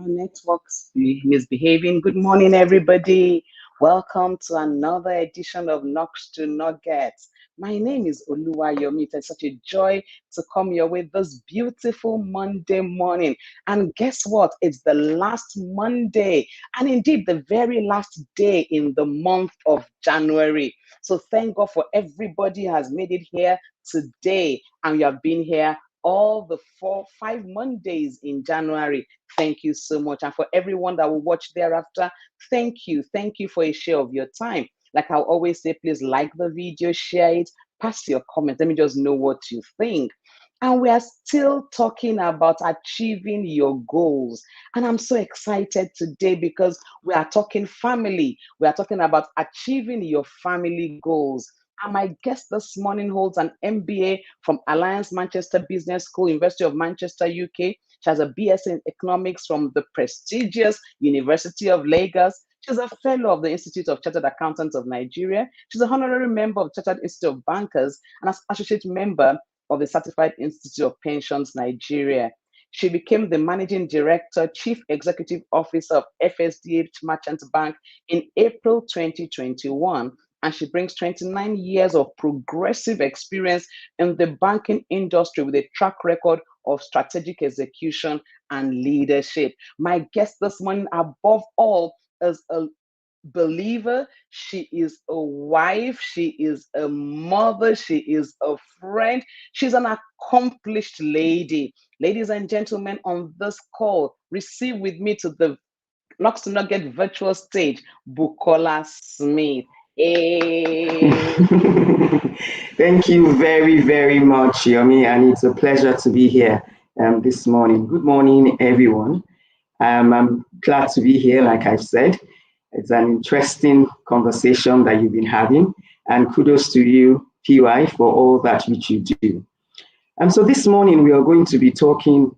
Networks misbehaving. Good morning, everybody. Welcome to another edition of Knocks to Nuggets. My name is Oluwayomi. It's such a joy to come your way this beautiful Monday morning. And guess what? It's the last Monday, and indeed the very last day in the month of January. So thank God for everybody who has made it here today, and you have been here all the 5 Mondays in January. Thank you so much. And for everyone that will watch thereafter, thank you. Thank you for a share of your time. Like I always say, please like the video, share it, pass your comments. Let me just know what you think. And we are still talking about achieving your goals. And I'm so excited today because we are talking family. We are talking about achieving your family goals. And my guest this morning holds an MBA from Alliance Manchester Business School, University of Manchester, UK. She has a BS in economics from the prestigious University of Lagos. She's a fellow of the Institute of Chartered Accountants of Nigeria. She's a honorary member of Chartered Institute of Bankers and an associate member of the Certified Institute of Pensions Nigeria. She became the Managing Director, Chief Executive Officer of FSDH Merchant Bank in April 2021. And she brings 29 years of progressive experience in the banking industry with a track record of strategic execution and leadership. My guest this morning, above all, is a believer. She is a wife. She is a mother. She is a friend. She's an accomplished lady. Ladies and gentlemen, on this call, receive with me to the Knocks to Nugget virtual stage, Bukola Smith. Hey. Thank you very, very much, Yomi, and it's a pleasure to be here this morning. Good morning, everyone. I'm glad to be here, like I've said. It's an interesting conversation that you've been having, and kudos to you, PY, for all that which you do. So this morning, we are going to be talking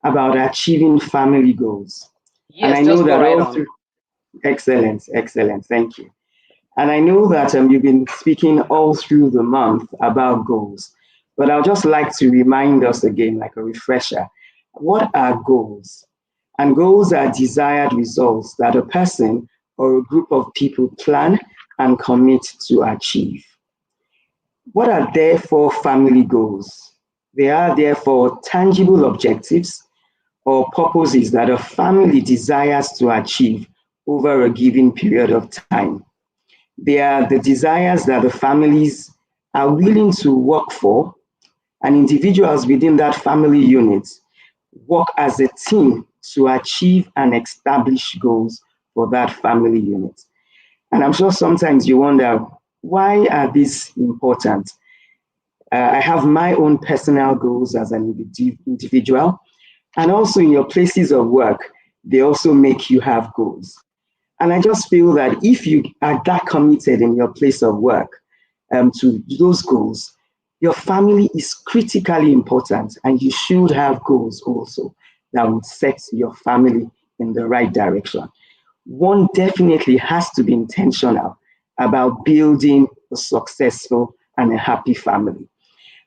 about achieving family goals. Yes, and I know that all through. Excellent, thank you. And I know that you've been speaking all through the month about goals, but I'll just like to remind us again, like a refresher, what are goals? And goals are desired results that a person or a group of people plan and commit to achieve. What are therefore family goals? They are therefore tangible objectives or purposes that a family desires to achieve over a given period of time. They are the desires that the families are willing to work for, and individuals within that family unit work as a team to achieve and establish goals for that family unit. And I'm sure sometimes you wonder, why are these important? I have my own personal goals as an individual, and also in your places of work, they also make you have goals. And I just feel that if you are that committed in your place of work to those goals, your family is critically important, and you should have goals also that would set your family in the right direction. One definitely has to be intentional about building a successful and a happy family.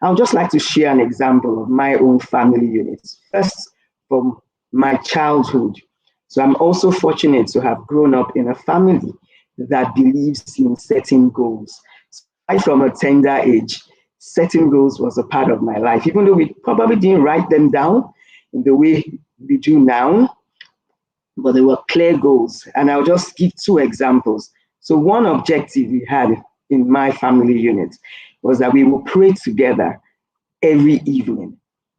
I would just like to share an example of my own family units. First, from my childhood. So I'm also fortunate to have grown up in a family that believes in setting goals. So right from a tender age, setting goals was a part of my life, even though we probably didn't write them down in the way we do now, but they were clear goals. And I'll just give two examples. So one objective we had in my family unit was that we will pray together every evening.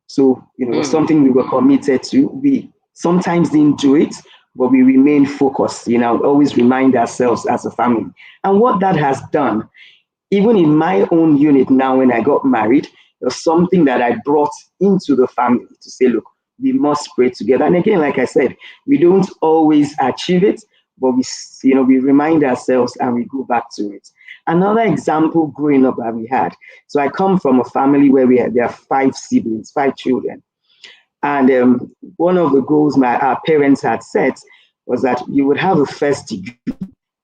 So, it was something we were committed to. We sometimes didn't do it, but we remained focused, always remind ourselves as a family. And what that has done, even in my own unit now, when I got married, there's something that I brought into the family to say, look, we must pray together. And again, like I said, we don't always achieve it, but we remind ourselves and we go back to it. Another example growing up that we had. So I come from a family where there are 5 siblings, 5 children. And one of the goals our parents had set was that you would have a first degree,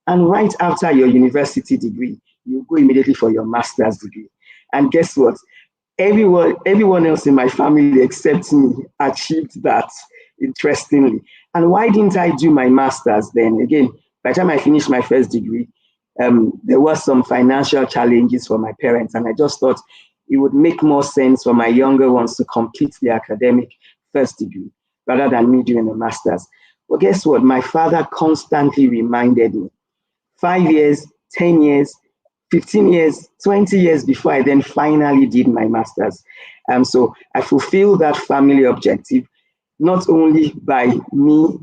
and right after your university degree, you go immediately for your master's degree. And guess what? Everyone else in my family except me achieved that, interestingly. And why didn't I do my master's then? Again, by the time I finished my first degree, there was some financial challenges for my parents, and I just thought it would make more sense for my younger ones to complete the academic first degree rather than me doing a master's. But guess what? My father constantly reminded me, 5 years, 10 years, 15 years, 20 years before I then finally did my master's. So I fulfilled that family objective, not only by me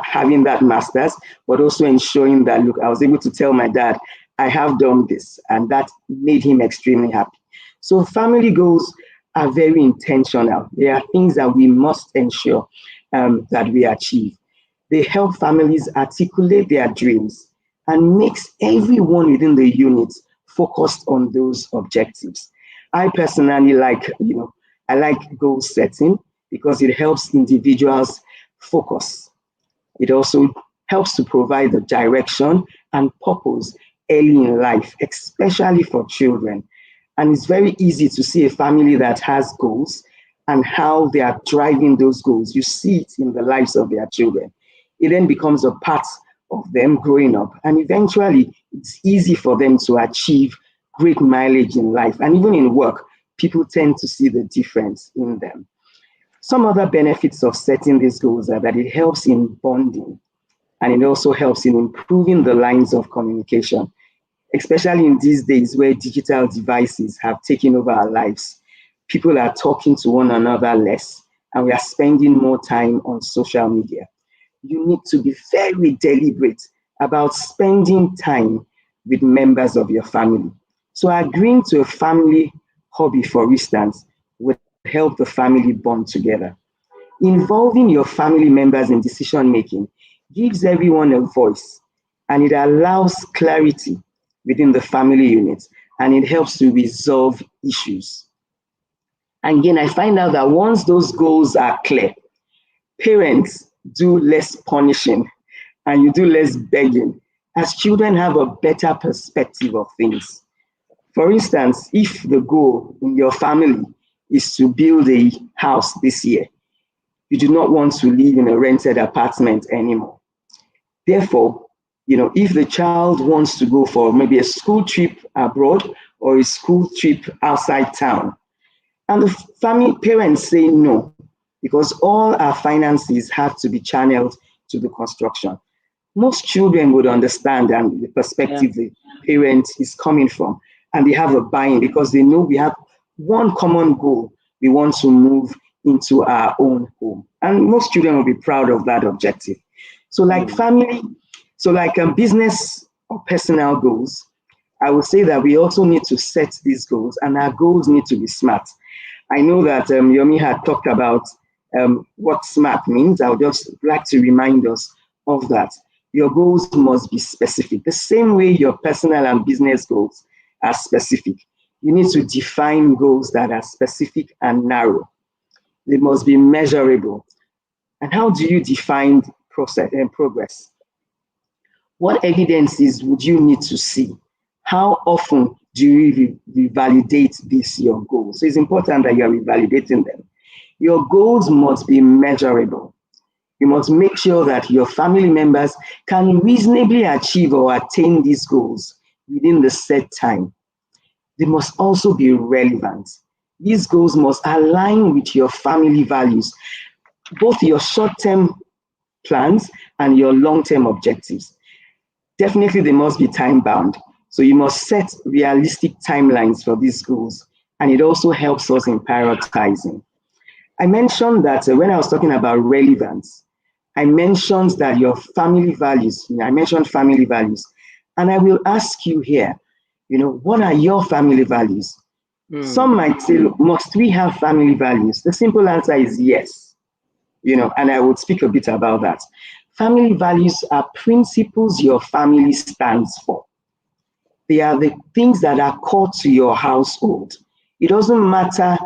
having that master's, but also ensuring that, look, I was able to tell my dad, I have done this, and that made him extremely happy. So family goals are very intentional. They are things that we must ensure that we achieve. They help families articulate their dreams and makes everyone within the unit focused on those objectives. I personally I like goal setting because it helps individuals focus. It also helps to provide the direction and purpose early in life, especially for children. And it's very easy to see a family that has goals and how they are driving those goals. You see it in the lives of their children. It then becomes a part of them growing up. And eventually, it's easy for them to achieve great mileage in life. And even in work, people tend to see the difference in them. Some other benefits of setting these goals are that it helps in bonding, and it also helps in improving the lines of communication, especially in these days where digital devices have taken over our lives. People are talking to one another less, and we are spending more time on social media. You need to be very deliberate about spending time with members of your family. So agreeing to a family hobby, for instance, would help the family bond together. Involving your family members in decision making gives everyone a voice, and it allows clarity within the family unit, and it helps to resolve issues. And again, I find out that once those goals are clear, parents do less punishing and you do less begging, as children have a better perspective of things. For instance, if the goal in your family is to build a house this year, you do not want to live in a rented apartment anymore. Therefore, if the child wants to go for maybe a school trip abroad or a school trip outside town, and the family parents say no, because all our finances have to be channeled to the construction. Most children would understand and the Yeah. perspective the parent is coming from, and they have a buy-in because they know we have one common goal. We want to move into our own home, and most children will be proud of that objective. So, like Mm. family, business or personal goals, I would say that we also need to set these goals, and our goals need to be smart. I know that Yomi had talked about what SMART means. I would just like to remind us of that. Your goals must be specific. The same way your personal and business goals are specific, you need to define goals that are specific and narrow. They must be measurable. And how do you define process and progress? What evidences would you need to see? How often do you revalidate this, your goals? So it's important that you're revalidating them. Your goals must be measurable. You must make sure that your family members can reasonably achieve or attain these goals within the set time. They must also be relevant. These goals must align with your family values, both your short-term plans and your long-term objectives. Definitely, they must be time-bound. So you must set realistic timelines for these goals, and it also helps us in prioritizing. I mentioned that when I was talking about relevance, I mentioned that your family values, I mentioned family values, and I will ask you here, what are your family values? Some Mm. might say, look, must we have family values? The simple answer is yes, and I would speak a bit about that. Family values are principles your family stands for. They are the things that are core to your household. It doesn't matter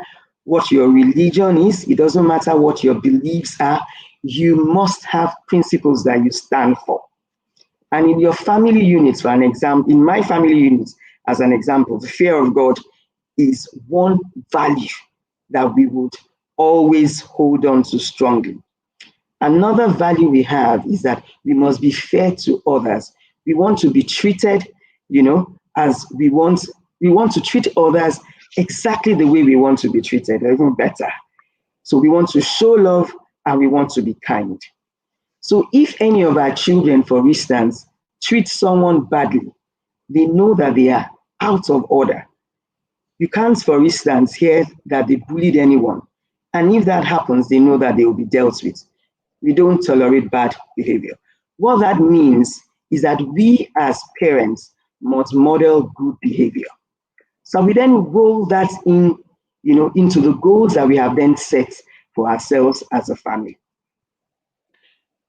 what your religion is, it doesn't matter what your beliefs are. you must have principles that you stand for. And in your family units, for an example, in my family units, as an example, the fear of God is one value that we would always hold on to strongly. Another value we have is that we must be fair to others. We want to be treated, as we want to treat others exactly the way we want to be treated, or even better. So we want to show love and we want to be kind. So if any of our children, for instance, treat someone badly, they know that they are out of order. You can't, for instance, hear that they bullied anyone. And if that happens, they know that they will be dealt with. We don't tolerate bad behavior. What that means is that we as parents must model good behavior. So we then roll that in, into the goals that we have then set for ourselves as a family.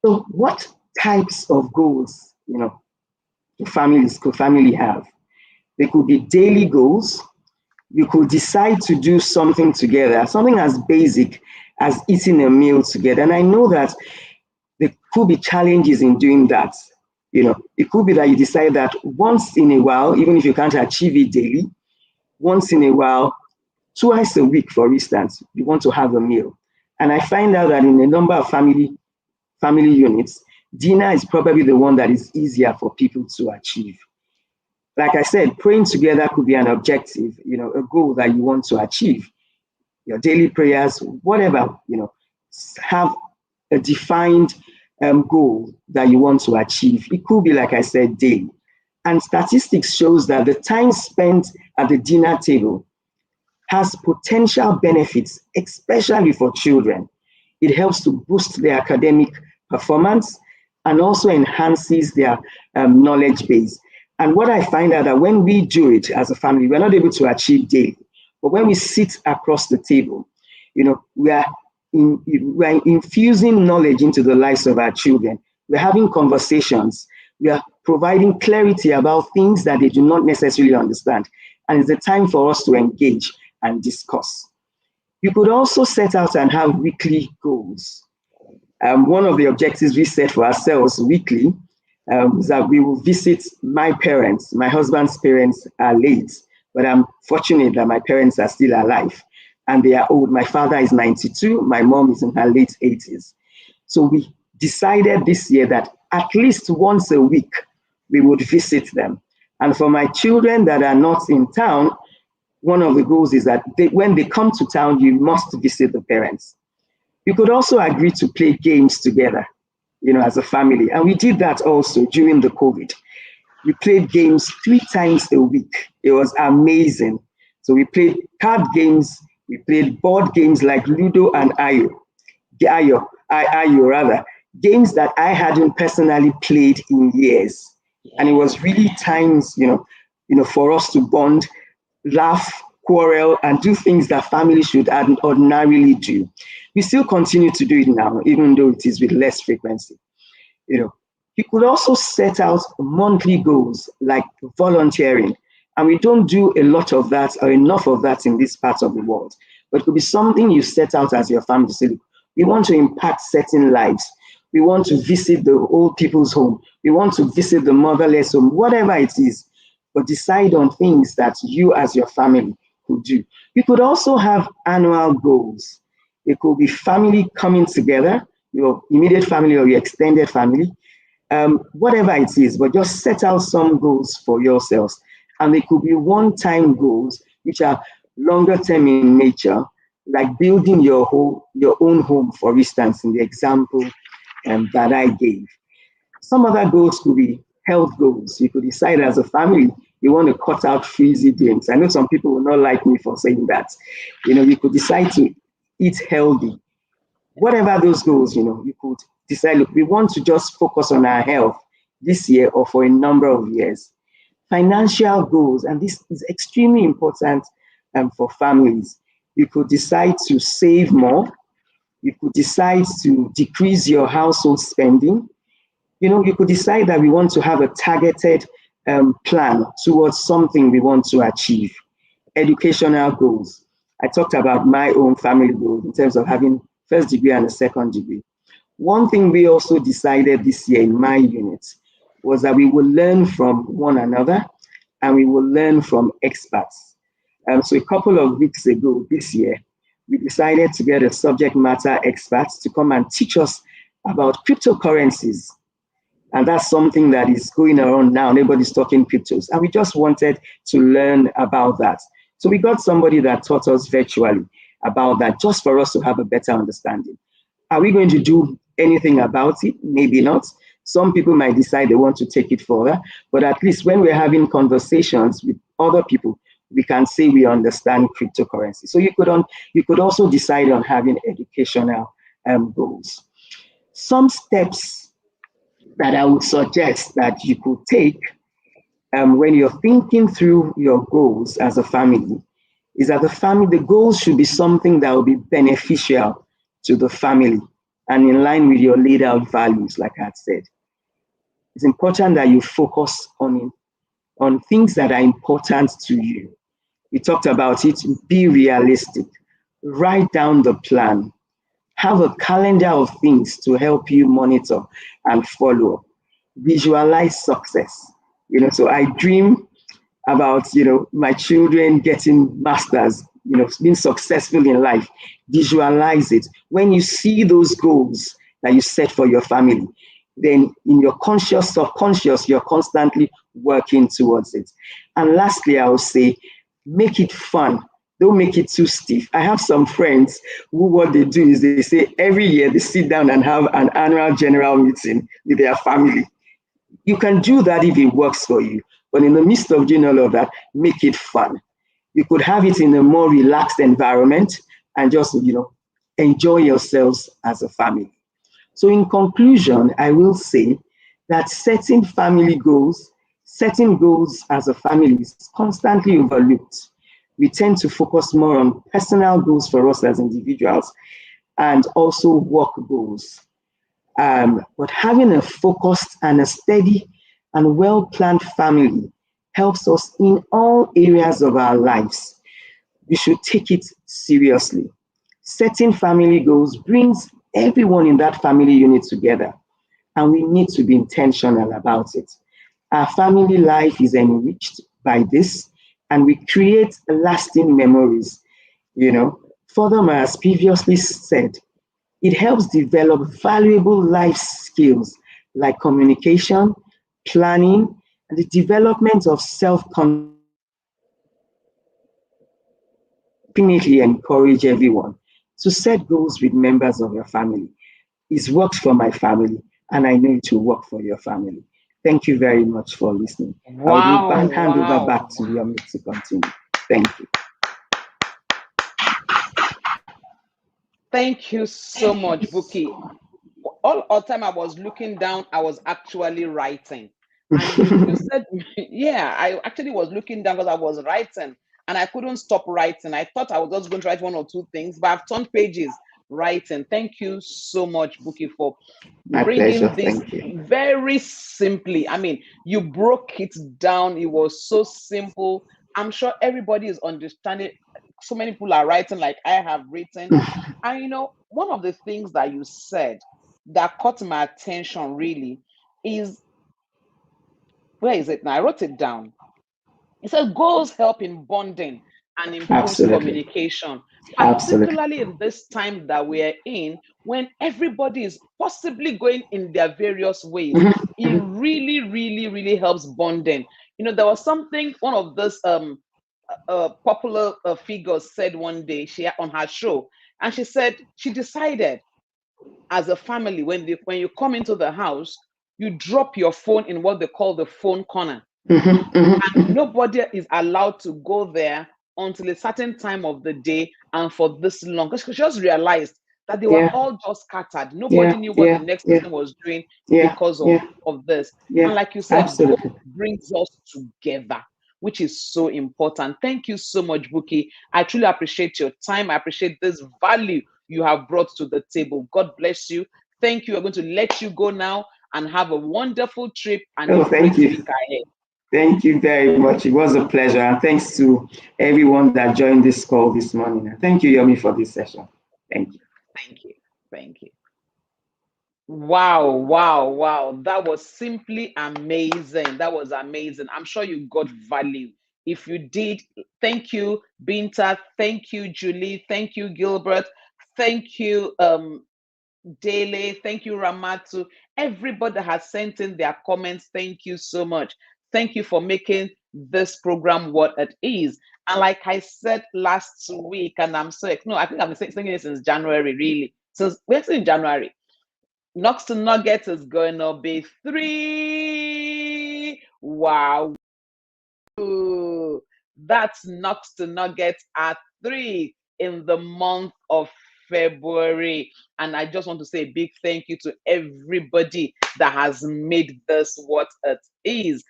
So what types of goals, families could family have? They could be daily goals. You could decide to do something together, something as basic as eating a meal together. And I know that there could be challenges in doing that. It could be that you decide that once in a while, even if you can't achieve it daily, once in a while, twice a week, for instance, you want to have a meal. And I find out that in a number of family units, dinner is probably the one that is easier for people to achieve. Like I said, praying together could be an objective, a goal that you want to achieve. Your daily prayers, whatever, have a defined goal that you want to achieve. It could be, like I said, daily. And statistics shows that the time spent at the dinner table has potential benefits, especially for children. It helps to boost their academic performance and also enhances their knowledge base. And what I find out that when we do it as a family, we're not able to achieve daily. But when we sit across the table, we are infusing knowledge into the lives of our children. We're having conversations. We are providing clarity about things that they do not necessarily understand. And it's a time for us to engage and discuss. You could also set out and have weekly goals. One of the objectives we set for ourselves weekly is that we will visit my parents. My husband's parents are late, but I'm fortunate that my parents are still alive and they are old. My father is 92, my mom is in her late 80s. So we decided this year that at least once a week we would visit them. And for my children that are not in town, one of the goals is that when they come to town, you must visit the parents. You could also agree to play games together, as a family. And we did that also during the COVID. We played games 3 times a week. It was amazing. So we played card games, we played board games like Ludo and Ayo rather, games that I hadn't personally played in years. And it was really times, for us to bond, laugh, quarrel, and do things that families should ordinarily do. We still continue to do it now, even though it is with less frequency. You could also set out monthly goals like volunteering. And we don't do a lot of that or enough of that in this part of the world. But it could be something you set out as your family to say, look, we want to impact certain lives. We want to visit the old people's home. We want to visit the motherless home, whatever it is. But decide on things that you as your family could do. You could also have annual goals. It could be family coming together, your immediate family or your extended family, whatever it is, but just set out some goals for yourselves. And they could be one-time goals, which are longer term in nature, like building your own home, for instance, in the example that I gave. Some other goals could be health goals. You could decide as a family, you want to cut out frizzy drinks. I know some people will not like me for saying that. You could decide to eat healthy. Whatever those goals, you could decide, look, we want to just focus on our health this year or for a number of years. Financial goals, and this is extremely important for families. You could decide to save more. You could decide to decrease your household spending. You could decide that we want to have a targeted plan towards something we want to achieve. Educational goals. I talked about my own family goals in terms of having first degree and a second degree. One thing we also decided this year in my unit was that we will learn from one another and we will learn from experts. So a couple of weeks ago this year, we decided to get a subject matter expert to come and teach us about cryptocurrencies. And that's something that is going around now. Everybody's talking cryptos. And we just wanted to learn about that. So we got somebody that taught us virtually about that just for us to have a better understanding. Are we going to do anything about it? Maybe not. Some people might decide they want to take it further, but at least when we're having conversations with other people, we can say we understand cryptocurrency. So you could also decide on having educational goals. Some steps that I would suggest that you could take when you're thinking through your goals as a family is that the goals should be something that will be beneficial to the family and in line with your laid out values, like I had said. It's important that you focus on things that are important to you. We talked about it, be realistic, write down the plan, have a calendar of things to help you monitor and follow, visualize success. So I dream about my children getting masters, being successful in life. Visualize it. When you see those goals that you set for your family, then in your conscious subconscious you're constantly working towards it. And lastly, I will say, make it fun. Don't make it too stiff. I have some friends who what they do is they say every year they sit down and have an annual general meeting with their family. You can do that if it works for you. But in the midst of doing all of that, make it fun. You could have it in a more relaxed environment and just, enjoy yourselves as a family. So in conclusion, I will say that setting goals as a family is constantly overlooked. We tend to focus more on personal goals for us as individuals and also work goals. But having a focused and a steady and well-planned family helps us in all areas of our lives. We should take it seriously. Setting family goals brings everyone in that family unit together, and we need to be intentional about it. Our family life is enriched by this, and we create lasting memories. Furthermore, as previously said, it helps develop valuable life skills like communication, planning, and the development of self-confidence. Definitely encourage everyone to set goals with members of your family. It's worked for my family, and I know it will work for your family. Thank you very much for listening. I would Wow, hand over wow. back to Yomi to continue. Thank you. Thank you so much, Buki. All time I was looking down, I was actually writing. And you said, yeah, I actually was looking down because I was writing and I couldn't stop writing. I thought I was just going to write one or two things, but I've turned pages writing. Thank you so much, Buki, for My pleasure. bringing this Thank you. very simply. I mean, you broke it down. It was so simple. I'm sure everybody is understanding. So many people are writing like I have written. And one of the things that you said that caught my attention really is, where is it now? I wrote it down. It says goals help in bonding and improves Absolutely. communication, Absolutely. particularly in this time that we're in when everybody is possibly going in their various ways. Mhm, It mhm. really, really, really helps bonding. There was something one of those popular figures said one day she on her show, and she said she decided as a family when you come into the house, you drop your phone in what they call the phone corner, Mhm, mhm, and mhm. nobody is allowed to go there until a certain time of the day and for this long. Because she just realized that they were Yeah, all just scattered. yeah, Nobody knew what the yeah, next yeah, person was doing yeah, because yeah, of this. And yeah. like you said, gold Absolutely. brings us together, which is so important. Thank you so much, Buki. I truly appreciate your time. I appreciate this value you have brought to the table. God bless you. Thank you. We're going to let you go now and have a wonderful trip and a Oh, thank great you. week ahead. Thank you very much. It was a pleasure. And thanks to everyone that joined this call this morning. And thank you, Yomi, for this session. Thank you. Thank you. Thank you. Wow, wow, wow. That was simply amazing. That was amazing. I'm sure you got value. If you did, thank you, Binta. Thank you, Julie. Thank you, Gilbert. Thank you, Dele. Thank you, Ramatu. Everybody that has sent in their comments, thank you so much. Thank you for making this program what it is. And like I said last week, and I'm so no, I think I've been saying it since January, really. Since we're still in January. Knocks to Nuggets is going to be 3. Wow. That's Knocks to Nuggets at 3 in the month of February. And I just want to say a big thank you to everybody that has made this what it is.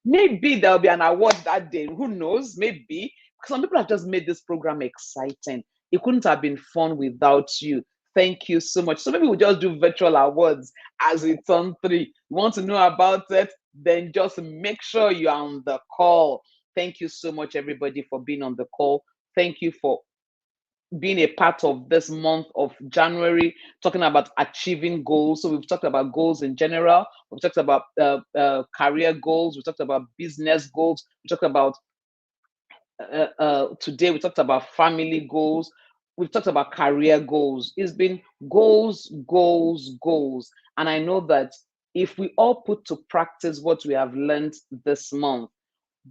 Maybe there'll be an award that day. Who knows? Maybe. Some people have just made this program exciting. It couldn't have been fun without you. Thank you so much. So maybe we'll just do virtual awards as we turn 3. You want to know about it? Then just make sure you're on the call. Thank you so much, everybody, for being on the call. Thank you for being a part of this month of January, talking about achieving goals. So we've talked about goals in general. We've talked about career goals. We talked about business goals. We talked about today we talked about family goals. We've talked about career goals. It's been goals, goals, goals. And I know that if we all put to practice what we have learned this month,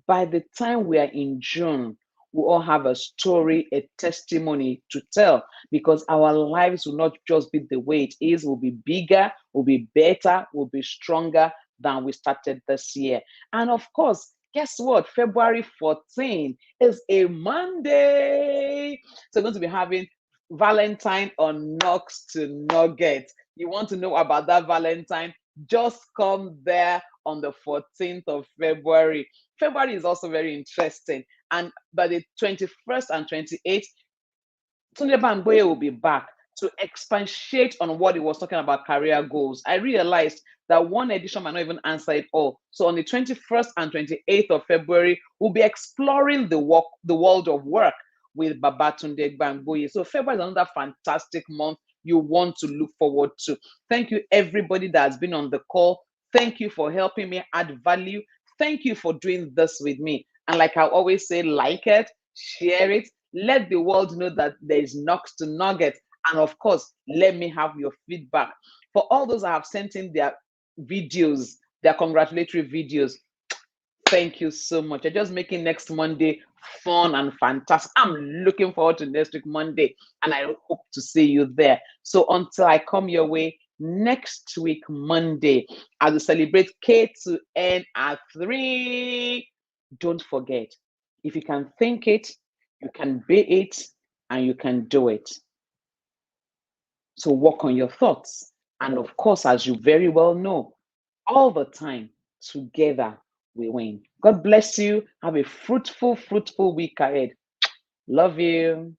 by the time we are in June, we all have a story, a testimony to tell, because our lives will not just be the way it is, will be bigger, will be better, will be stronger than we started this year. And of course, guess what? February 14 is a Monday. So we're going to be having Valentine on Knocks to Nuggets. You want to know about that Valentine? Just come there on the 14th of February. February is also very interesting. And by the 21st and 28th, Tunde Bamboye will be back to expatiate on what he was talking about career goals. I realized that one edition might not even answer it all. So on the 21st and 28th of February, we'll be exploring the world of work with Babatunde Bamboye. So February is another fantastic month you want to look forward to. Thank you, everybody that has been on the call. Thank you for helping me add value. Thank you for doing this with me. And like I always say, like it, share it, let the world know that there is Knocks to Nuggets. And of course, let me have your feedback. For all those that have sent in their videos, their congratulatory videos, thank you so much. You're just making next Monday fun and fantastic. I'm looking forward to next week, Monday, and I hope to see you there. So until I come your way next week, Monday, as we celebrate K to N at 3, don't forget, if you can think it, you can be it, and you can do it. So work on your thoughts. And of course, as you very well know, all the time, together we win. God bless you. Have a fruitful, fruitful week ahead. Love you.